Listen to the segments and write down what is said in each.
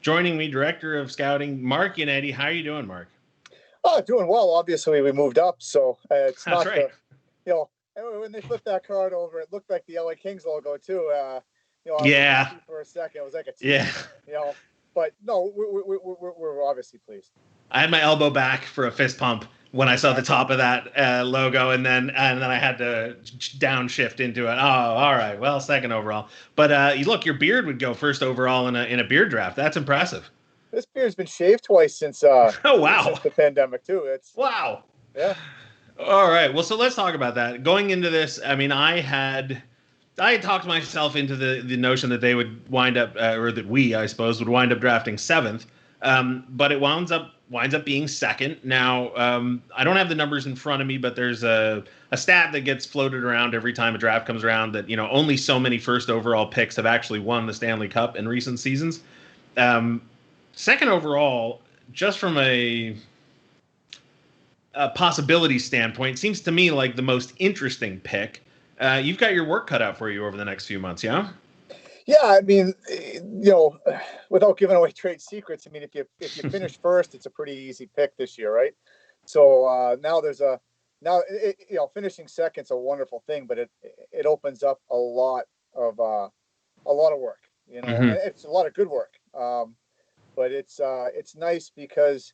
Joining me, Director of Scouting, Mark Yannetti. How are you doing, Mark? Oh, doing well. Obviously, we moved up, so it's That's not right. when they flipped that card over, it looked like the LA Kings logo too. I was Yeah. happy for a second. It was like a team, Yeah. But no, we're obviously pleased. I had my elbow back for a fist pump when I saw the top of that logo, and then I had to downshift into it. Oh, all right. Well, second overall. But look, your beard would go first overall in a beard draft. That's impressive. This beard's been shaved twice since Oh, wow. since the pandemic too. Wow. Yeah. All right. Well, so let's talk about that. Going into this, I mean, I had talked myself into the notion that they would wind up, or that we, I suppose, would wind up drafting seventh. But it winds up being second. Now, I don't have the numbers in front of me, but there's a stat that gets floated around every time a draft comes around that, only so many first overall picks have actually won the Stanley Cup in recent seasons. Second overall, just from a possibility standpoint, seems to me like the most interesting pick. You've got your work cut out for you over the next few months, yeah? Yeah, I mean, without giving away trade secrets, I mean, if you finish first, it's a pretty easy pick this year, right? So finishing second's a wonderful thing, but it opens up a lot of work, Mm-hmm. and it's a lot of good work. But it's nice because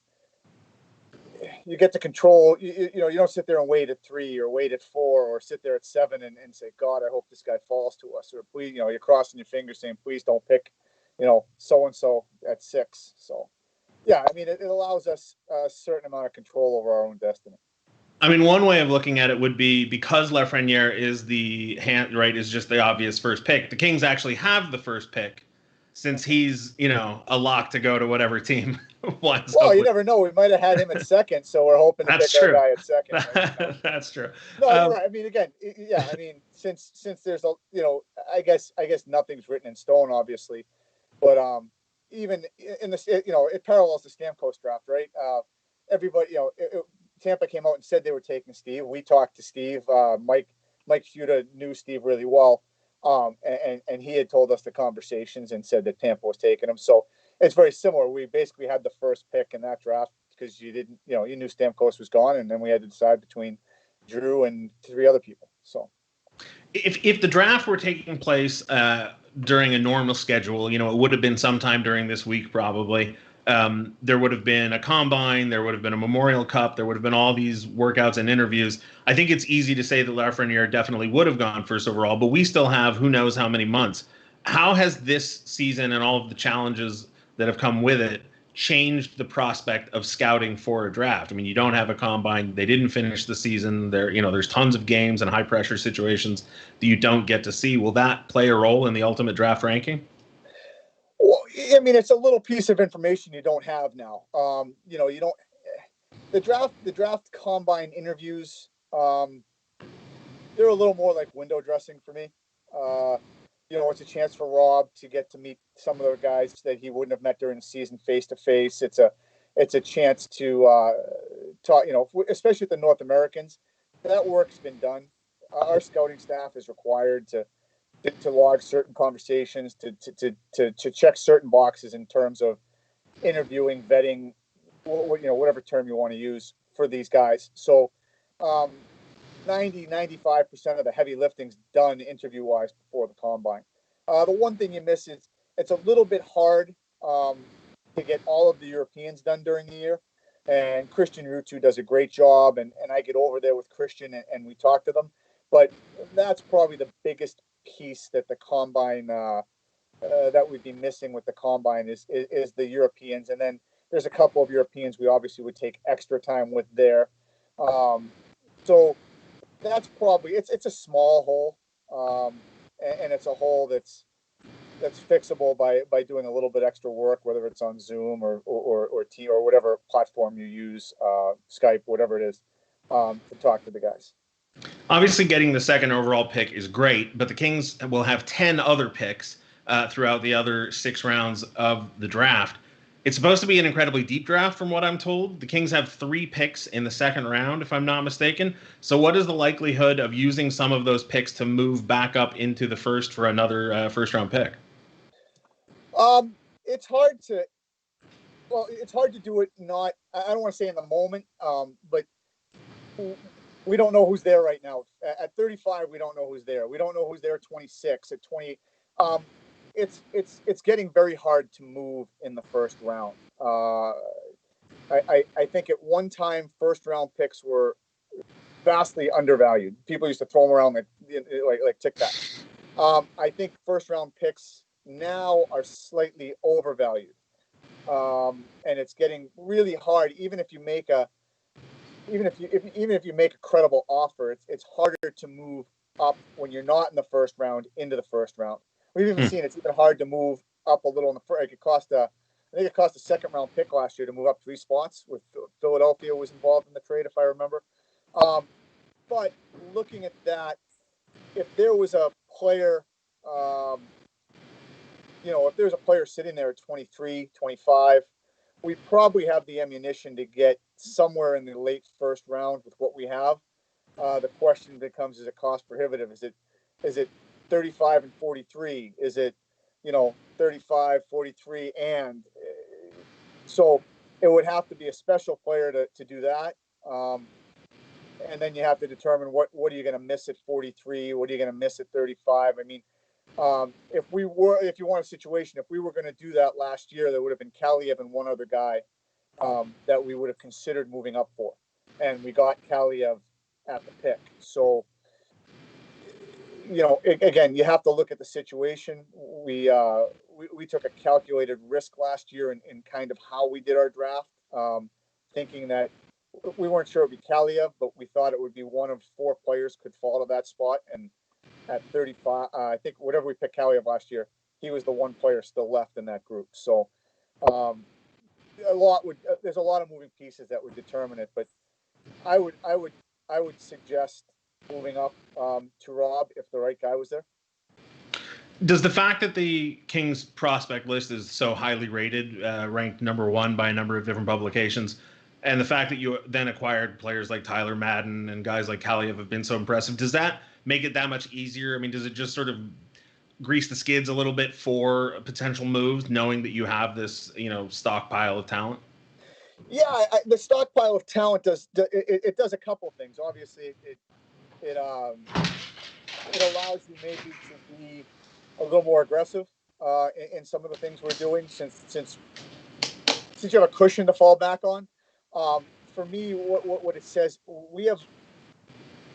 you get to control. You don't sit there and wait at 3 or wait at 4 or sit there at 7 and say, God, I hope this guy falls to us. Or please, you're crossing your fingers saying, please don't pick, so and so at 6. So, yeah, I mean, it allows us a certain amount of control over our own destiny. I mean, one way of looking at it would be because Lafreniere is is just the obvious first pick. The Kings actually have the first pick, since he's a lock to go to whatever team wants. Well, you never know. We might have had him at second, so we're hoping to pick our guy at second. Right? That's true. No, you're right. I mean, again, yeah. I mean, since there's I guess nothing's written in stone, obviously, but even in this, it parallels the Stamkos draft, right? Everybody, Tampa came out and said they were taking Steve. We talked to Steve. Mike Futa knew Steve really well. And he had told us the conversations and said that Tampa was taking him. So it's very similar. We basically had the first pick in that draft because you knew Stamkos was gone, and then we had to decide between Drew and 3 other people. So if the draft were taking place during a normal schedule, it would have been sometime during this week probably. There would have been a combine, there would have been a Memorial Cup, there would have been all these workouts and interviews. I think it's easy to say that Lafreniere definitely would have gone first overall, but we still have who knows how many months. How has this season and all of the challenges that have come with it changed the prospect of scouting for a draft? I mean, you don't have a combine. They didn't finish the season. There's tons of games and high pressure situations that you don't get to see. Will that play a role in the ultimate draft ranking? Well, I mean, it's a little piece of information you don't have now. You don't the draft combine interviews. They're a little more like window dressing for me. It's a chance for Rob to get to meet some of the guys that he wouldn't have met during the season face to face. It's a chance to talk. Especially with the North Americans, that work's been done. Our scouting staff is required to log certain conversations, to check certain boxes in terms of interviewing, vetting, whatever term you want to use for these guys. So 95% of the heavy lifting's done interview-wise before the combine. The one thing you miss is it's a little bit hard to get all of the Europeans done during the year. And Christian Rutu does a great job, and I get over there with Christian and we talk to them. But that's probably the biggest piece that the combine that we'd be missing with the combine is the Europeans. And then there's a couple of Europeans we obviously would take extra time with there. So that's probably it's a small hole, and it's a hole that's fixable by doing a little bit extra work, whether it's on Zoom or whatever platform you use, Skype, whatever it is, to talk to the guys. Obviously, getting the second overall pick is great, but the Kings will have 10 other picks throughout the other 6 rounds of the draft. It's supposed to be an incredibly deep draft, from what I'm told. The Kings have 3 picks in the second round, if I'm not mistaken. So what is the likelihood of using some of those picks to move back up into the first for another first-round pick? It's hard to Well, it's hard to do it. Not, I don't want to say in the moment, but we don't know who's there right now. At 35, we don't know who's there. We don't know who's there at 26, at 20. Um, it's getting very hard to move in the first round. I think at one time first round picks were vastly undervalued. People used to throw them around like Tic Tacs. I think first round picks now are slightly overvalued, and it's getting really hard. Even if you make a credible offer, it's harder to move up when you're not in the first round into the first round. We've even seen it's even hard to move up a little in the first. I think it cost a second round pick last year to move up 3 spots. With Philadelphia was involved in the trade, if I remember. But looking at that, if there was a player, if there's a player sitting there at 23, 25, we probably have the ammunition to get somewhere in the late first round with what we have. The question becomes: is it cost prohibitive? Is it 35 and 43? Is it 35, 43, and so it would have to be a special player to do that. And then you have to determine what are you going to miss at 43? What are you going to miss at 35? I mean, if you want a situation, if we were going to do that last year, there would have been Kaliev and one other guy that we would have considered moving up for, and we got Kaliev at the pick. So, again, you have to look at the situation. We took a calculated risk last year in kind of how we did our draft, thinking that we weren't sure it would be Kaliev, but we thought it would be one of 4 players could fall to that spot. And at 35, I think whatever we picked Kaliev last year, he was the one player still left in that group. So there's a lot of moving pieces that would determine it. But I would suggest moving up to Rob if the right guy was there. Does the fact that the Kings prospect list is so highly rated, ranked number 1 by a number of different publications, and the fact that you then acquired players like Tyler Madden and guys like Kaliev have been so impressive, does that make it that much easier? I mean, does it just sort of grease the skids a little bit for potential moves, knowing that you have this, stockpile of talent? Yeah, the stockpile of talent does a couple of things. Obviously, it allows you maybe to be a little more aggressive in some of the things we're doing since you have a cushion to fall back on. For me, what it says, we have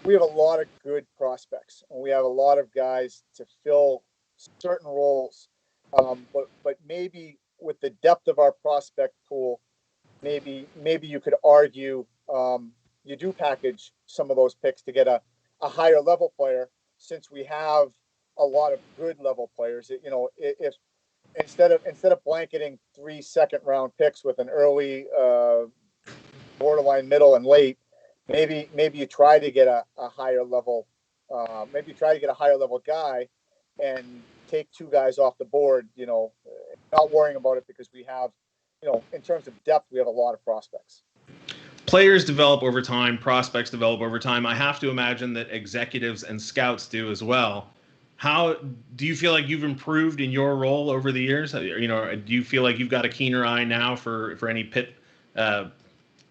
a lot of good prospects, and we have a lot of guys to fill certain roles. But maybe with the depth of our prospect pool, maybe you could argue you do package some of those picks to get a higher level player, since we have a lot of good level players. If instead of blanketing 3 second round picks with an early, borderline middle and late, maybe you try to get a higher level, maybe try to get a higher level guy and take 2 guys off the board, not worrying about it, because we have, in terms of depth, we have a lot of prospects. Players develop over time, prospects develop over time. I have to imagine that executives and scouts do as well. How do you feel like you've improved in your role over the years? Do you feel like you've got a keener eye now for any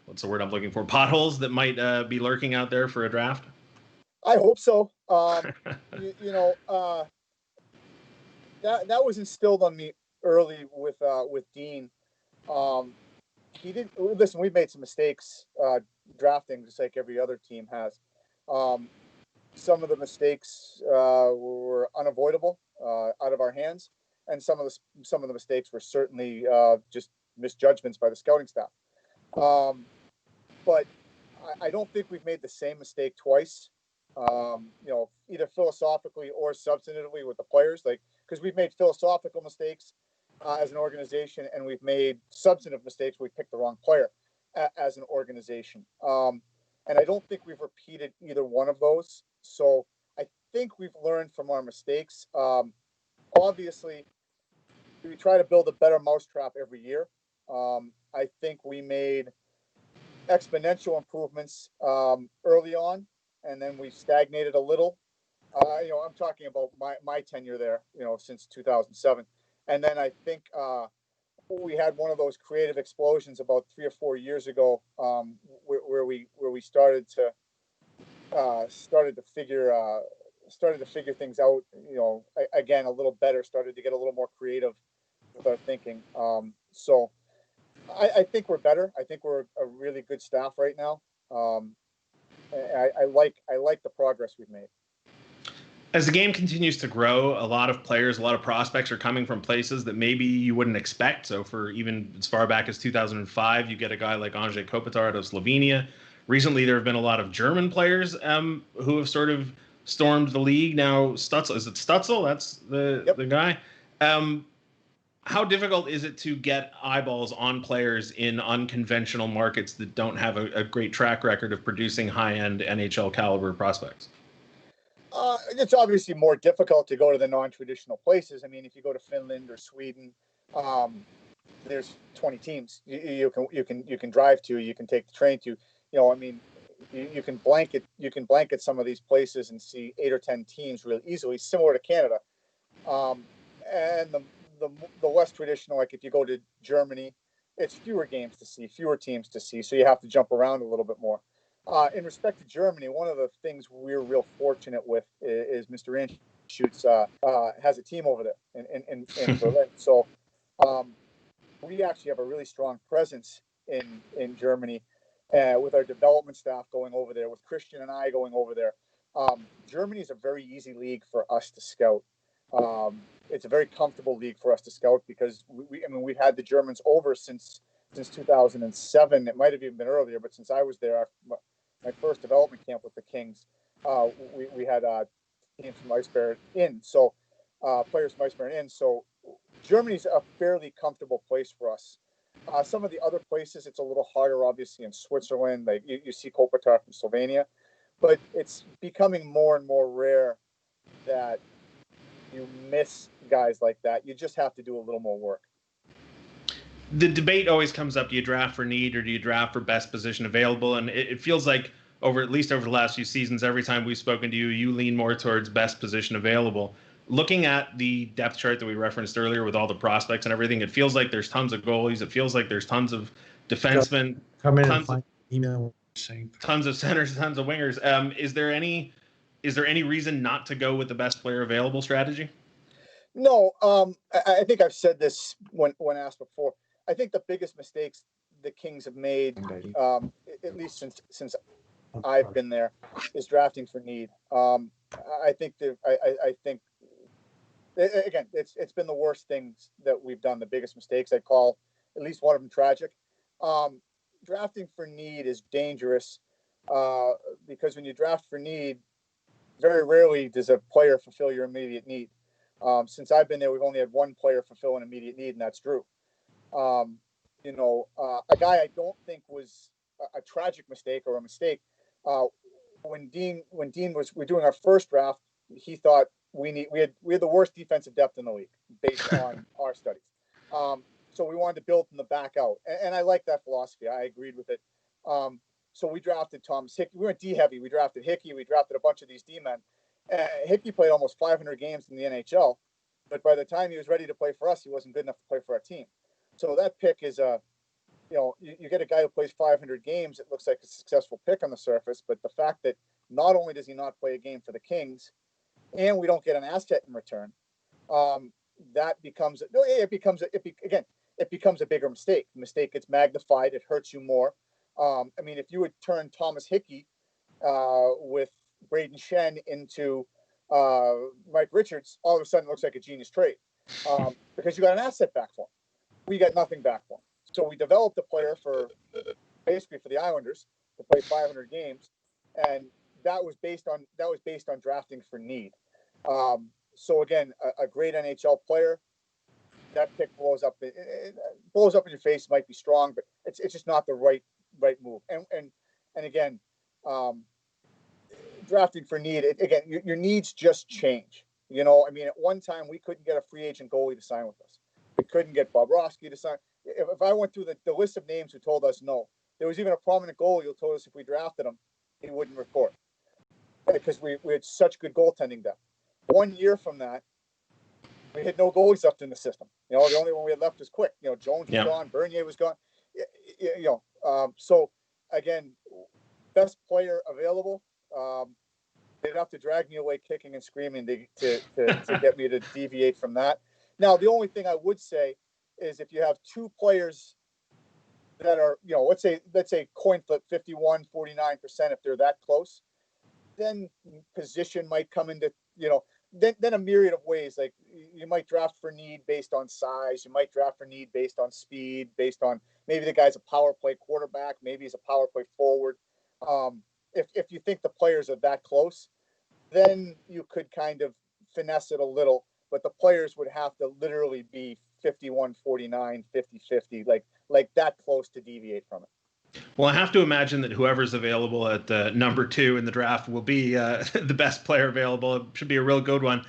what's the word I'm looking for? Potholes that might be lurking out there for a draft? I hope so. That was instilled on me early with Dean. He didn't listen. We've made some mistakes drafting, just like every other team has. Some of the mistakes were unavoidable, out of our hands, and some of the mistakes were certainly just misjudgments by the scouting staff. But I don't think we've made the same mistake twice. Either philosophically or substantively with the players, because we've made philosophical mistakes as an organization, and we've made substantive mistakes. We picked the wrong player as an organization. And I don't think we've repeated either one of those. So I think we've learned from our mistakes. Obviously, we try to build a better mousetrap every year. I think we made exponential improvements early on, and then we stagnated a little. I'm talking about my tenure there, since 2007. And then I think we had one of those creative explosions about 3 or 4 years ago, where we started to figure things out. Again, a little better. Started to get a little more creative with our thinking. So I think we're better. I think we're a really good staff right now. I like the progress we've made. As the game continues to grow, a lot of players, a lot of prospects are coming from places that maybe you wouldn't expect. So for even as far back as 2005, you get a guy like Anže Kopitar out of Slovenia. Recently, there have been a lot of German players who have sort of stormed the league. Now, Stutzel, is it Stutzel? That's the guy. How difficult is it to get eyeballs on players in unconventional markets that don't have a great track record of producing high-end NHL caliber prospects? It's obviously more difficult to go to the non-traditional places. I mean, if you go to Finland or Sweden, there's 20 teams you can drive to, you can take the train to. I mean, you can blanket some of these places and see 8 or 10 teams really easily, similar to Canada. And the less traditional, like if you go to Germany, it's fewer games to see, fewer teams to see, so you have to jump around a little bit more. In respect to Germany, one of the things we're real fortunate with is Mr. Anschutz has a team over there in Berlin. So we actually have a really strong presence in Germany with our development staff going over there, with Christian and I going over there. Germany is a very easy league for us to scout. It's a very comfortable league for us to scout because we've had the Germans over since 2007. It might have even been earlier, but since I was there, my first development camp with the Kings, we had teams from Eisbären in, so players from Eisbären in. So Germany's a fairly comfortable place for us. Some of the other places, it's a little harder, obviously, in Switzerland. Like you see Kopitar from Slovenia, but it's becoming more and more rare that you miss guys like that. You just have to do a little more work. The debate always comes up: do you draft for need or do you draft for best position available? And it feels like at least over the last few seasons, every time we've spoken to you, you lean more towards best position available. Looking at the depth chart that we referenced earlier with all the prospects and everything, it feels like there's tons of goalies. It feels like there's tons of defensemen, tons of centers, tons of wingers. Is there any reason not to go with the best player available strategy? No, I think I've said this when asked before. I think the biggest mistakes the Kings have made, at least since I've been there, is drafting for need. I think again, it's been the worst things that we've done. The biggest mistakes. I call at least one of them tragic. Drafting for need is dangerous because when you draft for need, very rarely does a player fulfill your immediate need. Since I've been there, we've only had one player fulfill an immediate need, and that's Drew. A guy I don't think was a tragic mistake or a mistake. When Dean we're doing our first draft, he thought we had the worst defensive depth in the league based on our studies. So we wanted to build from the back out, and I like that philosophy. I agreed with it. So we drafted Thomas Hickey. We went D heavy. We drafted Hickey. We drafted a bunch of these D men. Hickey played almost 500 games in the NHL, but by the time he was ready to play for us, he wasn't good enough to play for our team. So that pick is you get a guy who plays 500 games. It looks like a successful pick on the surface, but the fact that not only does he not play a game for the Kings, and we don't get an asset in return, that becomes it becomes a bigger mistake. The mistake gets magnified. It hurts you more. I mean, if you would turn Thomas Hickey with Braden Shen into Mike Richards, all of a sudden it looks like a genius trade because you got an asset back for him. We got nothing back for him. So we developed a player for the Islanders to play 500 games, and that was based on drafting for need. So again, a great NHL player. That pick blows up. It blows up in your face. Might be strong, but it's just not the right move. And again, drafting for need. Your needs just change. I mean, at one time we couldn't get a free agent goalie to sign with us. We couldn't get Bobrovsky to sign. If I went through the list of names who told us no, there was even a prominent goalie who told us if we drafted him, he wouldn't report because we had such good goaltending depth. 1 year from that, we we had no goalies left in the system. The only one we had left was Quick. Jones was Yeah. gone, Bernier was gone. So again, best player available. They'd have to drag me away kicking and screaming to get me to deviate from that. Now, the only thing I would say is if you have two players that are, let's say coin flip 51, 49%, if they're that close, then position might come into, then a myriad of ways. Like you might draft for need based on size. You might draft for need based on speed, based on maybe the guy's a power play quarterback. Maybe he's a power play forward. If you think the players are that close, then you could kind of finesse it a little, but the players would have to literally be 51, 49, 50, 50, like that close to deviate from it. Well, I have to imagine that whoever's available at number 2 in the draft will be the best player available. It should be a real good one.